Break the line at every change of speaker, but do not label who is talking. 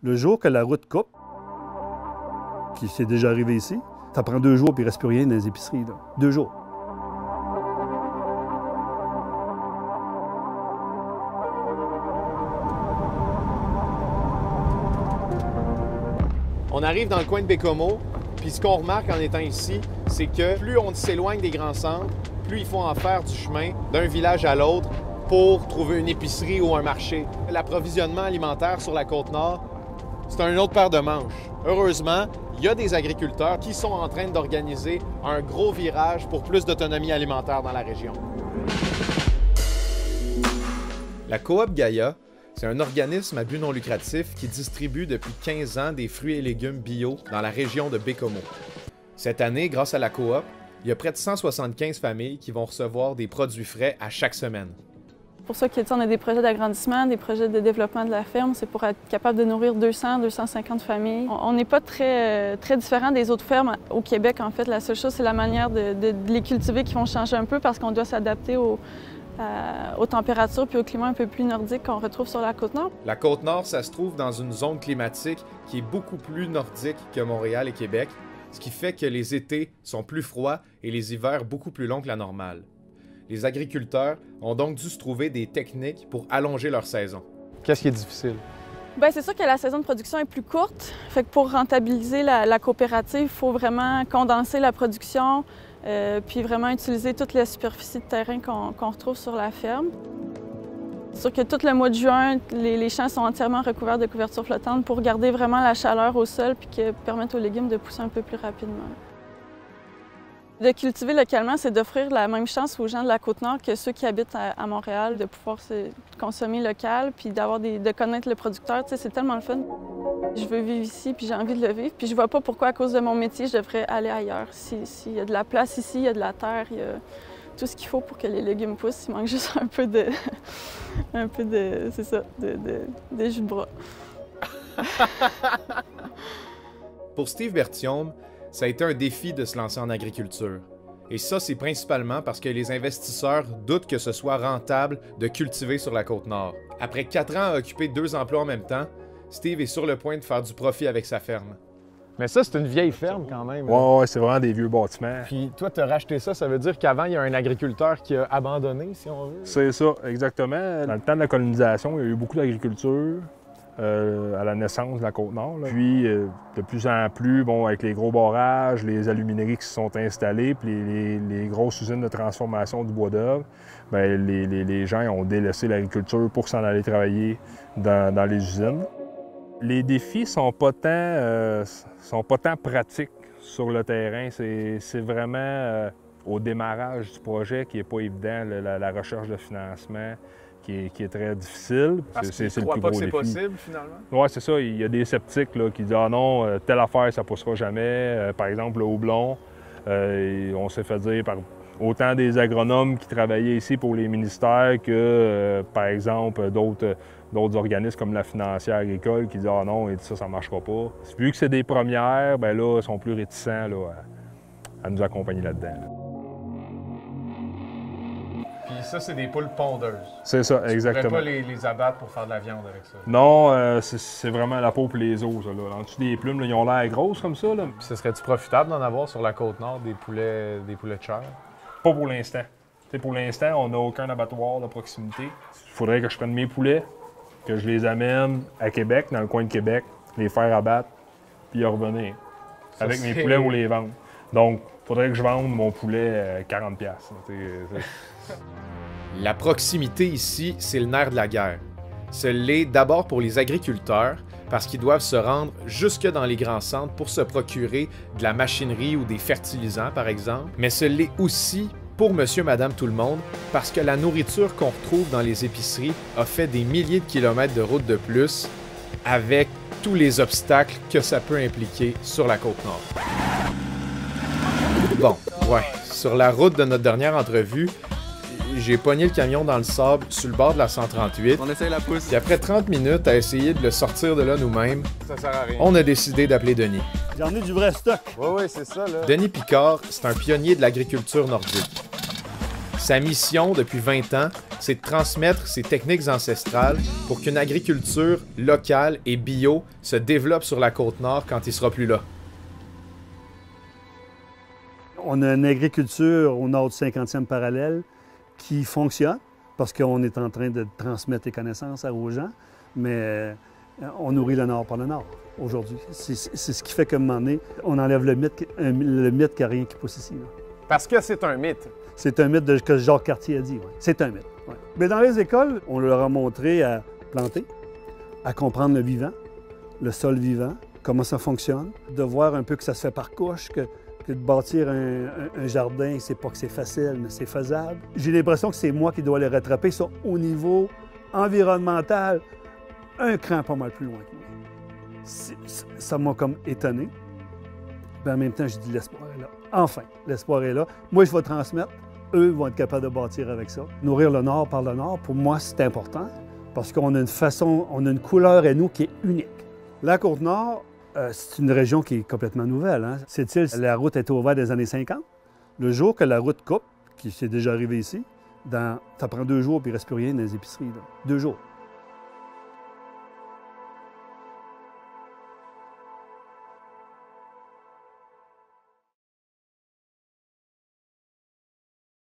Le jour que la route coupe, qui s'est déjà arrivé ici, ça prend 2 jours puis il ne reste plus rien dans les épiceries. Là. 2 jours.
On arrive dans le coin de Bécomo, puis ce qu'on remarque en étant ici, c'est que plus on s'éloigne des grands centres, plus il faut en faire du chemin d'un village à l'autre pour trouver une épicerie ou un marché. L'approvisionnement alimentaire sur la Côte-Nord, c'est un autre paire de manches. Heureusement, il y a des agriculteurs qui sont en train d'organiser un gros virage pour plus d'autonomie alimentaire dans la région. La Coop Gaïa, c'est un organisme à but non lucratif qui distribue depuis 15 ans des fruits et légumes bio dans la région de Bécomo. Cette année, grâce à la Coop, il y a près de 175 familles qui vont recevoir des produits frais à chaque semaine.
C'est pour ça qu'on a des projets d'agrandissement, des projets de développement de la ferme. C'est pour être capable de nourrir 200, 250 familles. On n'est pas très différent des autres fermes au Québec, en fait. La seule chose, c'est la manière de les cultiver qui vont changer un peu parce qu'on doit s'adapter aux températures puis au climat un peu plus nordique qu'on retrouve sur la Côte-Nord.
La Côte-Nord, ça se trouve dans une zone climatique qui est beaucoup plus nordique que Montréal et Québec, ce qui fait que les étés sont plus froids et les hivers beaucoup plus longs que la normale. Les agriculteurs ont donc dû se trouver des techniques pour allonger leur saison. Qu'est-ce qui est difficile?
Bien, c'est sûr que la saison de production est plus courte. Fait que pour rentabiliser la coopérative, il faut vraiment condenser la production, puis vraiment utiliser toute la superficie de terrain qu'on retrouve sur la ferme. C'est sûr que tout le mois de juin, les champs sont entièrement recouverts de couverture flottante pour garder vraiment la chaleur au sol puis permettre aux légumes de pousser un peu plus rapidement. De cultiver localement, c'est d'offrir la même chance aux gens de la Côte-Nord que ceux qui habitent à Montréal, de pouvoir consommer local puis de connaître le producteur. Tu sais, c'est tellement le fun. Je veux vivre ici puis j'ai envie de le vivre. Puis je vois pas pourquoi, à cause de mon métier, je devrais aller ailleurs. S'il y a de la place ici, il y a de la terre, il y a tout ce qu'il faut pour que les légumes poussent. Il manque juste un peu de c'est ça, de jus de bras.
Pour Steve Berthiaume, ça a été un défi de se lancer en agriculture. Et ça, c'est principalement parce que les investisseurs doutent que ce soit rentable de cultiver sur la Côte-Nord. Après 4 ans à occuper 2 emplois en même temps, Steve est sur le point de faire du profit avec sa ferme. Mais ça, c'est une vieille ferme quand même.
Ouais, c'est vraiment des vieux bâtiments.
Puis toi, tu as racheté ça, ça veut dire qu'avant, il y a un agriculteur qui a abandonné, si on veut?
C'est ça, exactement. Dans le temps de la colonisation, il y a eu beaucoup d'agriculture. À la naissance de la Côte-Nord. Puis, de plus en plus, bon, avec les gros barrages, les alumineries qui se sont installées, puis les grosses usines de transformation du bois d'œuvre, bien, les gens ont délaissé l'agriculture pour s'en aller travailler dans les usines. Les défis sont pas tant pratiques sur le terrain. C'est vraiment au démarrage du projet qui n'est pas évident, la recherche de financement. Qui est très difficile.
Parce qu'ils ne croient pas que c'est possible, finalement?
Oui, c'est ça. Il y a des sceptiques là, qui disent « Ah non, telle affaire, ça ne poussera jamais. » Par exemple, le houblon, on s'est fait dire par autant des agronomes qui travaillaient ici pour les ministères que, par exemple, d'autres organismes comme la financière agricole qui disent « Ah non, ça ne marchera pas. » Vu que c'est des premières, bien là, ils sont plus réticents là, à nous accompagner là-dedans.
Puis ça, c'est des poules pondeuses.
C'est ça, exactement.
Tu ne pourrais pas les abattre pour faire de la viande avec ça?
Non, c'est vraiment la peau et les os, ça. Là. En dessous des plumes, là, ils ont l'air grosses comme ça. Là.
Puis ce serait-tu profitable d'en avoir sur la Côte-Nord des poulets de chair?
Pas pour l'instant. Pour l'instant, on n'a aucun abattoir de proximité. Il faudrait que je prenne mes poulets, que je les amène à Québec, dans le coin de Québec, les faire abattre, puis y revenir. Ça, avec mes poulets ou les vendre. Donc, il faudrait que je vende mon poulet 40$.
La proximité ici, c'est le nerf de la guerre. Ce l'est d'abord pour les agriculteurs, parce qu'ils doivent se rendre jusque dans les grands centres pour se procurer de la machinerie ou des fertilisants, par exemple. Mais ce l'est aussi pour monsieur, madame, tout le monde, parce que la nourriture qu'on retrouve dans les épiceries a fait des milliers de kilomètres de route de plus, avec tous les obstacles que ça peut impliquer sur la Côte-Nord. Bon, ouais, sur la route de notre dernière entrevue, j'ai pogné le camion dans le sable sur le bord de la 138.
On essaye la pousse.
Puis après 30 minutes à essayer de le sortir de là nous-mêmes,
ça sert à rien.
On a décidé d'appeler Denis.
J'en ai du vrai stock.
Oui, c'est ça, là.
Denis Picard, c'est un pionnier de l'agriculture nordique. Sa mission, depuis 20 ans, c'est de transmettre ses techniques ancestrales pour qu'une agriculture locale et bio se développe sur la Côte-Nord quand il sera plus là.
On a une agriculture au nord du 50e parallèle qui fonctionne parce qu'on est en train de transmettre les connaissances aux gens, mais on nourrit le nord par le nord aujourd'hui. C'est ce qui fait qu'à un moment donné, on enlève le mythe qu'il n'y a rien qui pousse ici. Là.
Parce que c'est un mythe.
C'est un mythe que Jacques Cartier a dit. Ouais. C'est un mythe. Ouais. Mais dans les écoles, on leur a montré à planter, à comprendre le vivant, le sol vivant, comment ça fonctionne, de voir un peu que ça se fait par couche, que de bâtir un jardin, c'est pas que c'est facile, mais c'est faisable. J'ai l'impression que c'est moi qui dois les rattraper ça, au niveau environnemental, un cran pas mal plus loin que moi. Ça m'a comme étonné. Puis en même temps, j'ai dit l'espoir est là. Enfin, l'espoir est là. Moi, je vais transmettre. Eux vont être capables de bâtir avec ça. Nourrir le Nord par le Nord, pour moi, c'est important parce qu'on a une façon, on a une couleur à nous qui est unique. La Côte-Nord, c'est une région qui est complètement nouvelle. Hein? Cette île, la route a été ouverte dans les années 50. Le jour que la route coupe, qui s'est déjà arrivé ici, ça prend 2 jours puis il ne reste plus rien dans les épiceries. Là. 2 jours.